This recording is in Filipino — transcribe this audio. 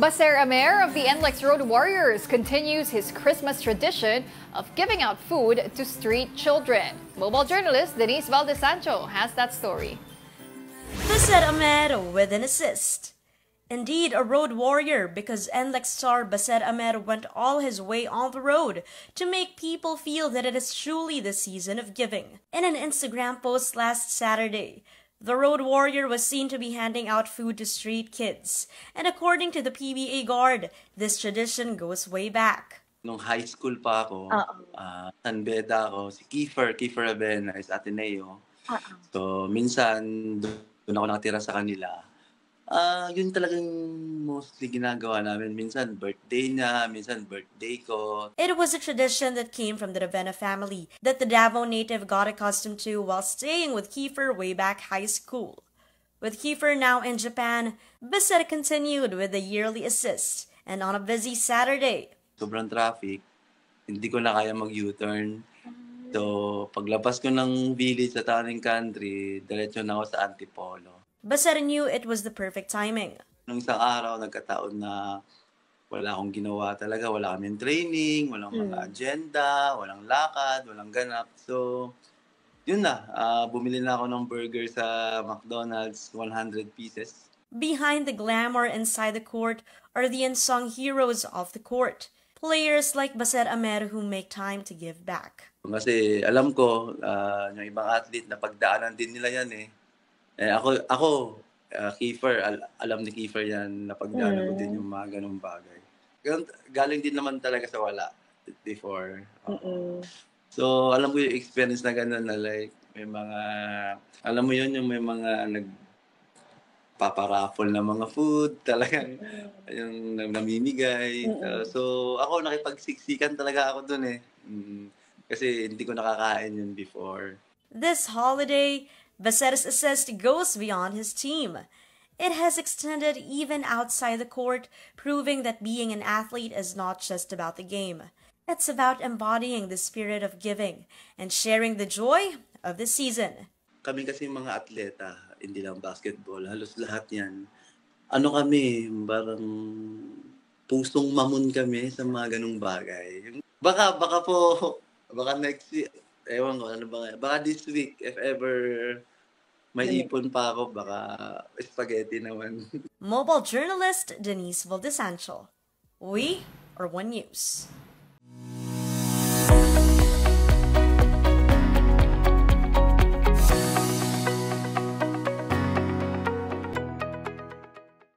Baser Amer of the NLEX Road Warriors continues his Christmas tradition of giving out food to street children. Mobile journalist Denise Valdesancho has that story. Baser Amer with an assist. Indeed, a road warrior, because NLEX star Baser Amer went all his way on the road to make people feel that it is truly the season of giving. In an Instagram post last Saturday, the road warrior was seen to be handing out food to street kids. And according to the PBA guard, this tradition goes way back. Nung high school pa ako, San Beda ako, si Kiefer Avena is Ateneo. So, minsan doon ako nakatira sa kanila. Yun talagang mostly ginagawa namin. Minsan birthday niya, minsan birthday ko. It was a tradition that came from the Ravena family that the Davao native got accustomed to while staying with Kiefer way back high school. With Kiefer now in Japan, Baser continued with the yearly assist. And on a busy Saturday, sobrang traffic, hindi ko na kaya mag-U-turn. So, paglabas ko ng village sa Town and Country, diretso na ako sa Antipolo. Baser knew it was the perfect timing. Nung isang araw, nagkataon na wala akong ginawa talaga. Wala kaming training, walang mga agenda, walang lakad, walang ganap. So, yun na. Bumili na ako ng burger sa McDonald's, 100 pieces. Behind the glamour inside the court are the unsung heroes of the court. Players like Baser Amer who make time to give back. Kasi alam ko, yung ibang athlete, na pagdaanan din nila yan eh. Ako, Kiefer, alam ni Kiefer yan, napagdaanan ko din yung mga ganong bagay. Galing din naman talaga sa wala before. So, alam ko yung experience na gano'n na like, may mga, alam mo yun, yung may mga nagpaparaffle na mga food, talagang yung namimigay. So, ako nakipagsiksikan talaga ako dun eh. Kasi hindi ko nakakain yun before. This holiday, Baser's assist goes beyond his team. It has extended even outside the court, proving that being an athlete is not just about the game. It's about embodying the spirit of giving and sharing the joy of the season. Kami kasi mga atleta, hindi lang basketball, halos lahat yan. Ano kami, parang pusong mamon kami sa mga ganung bagay. Baka next week, ewan ko, baka this week, if ever may ipon pa ako, baka spaghetti naman. Mobile journalist Denise Valdesancho. We are One News.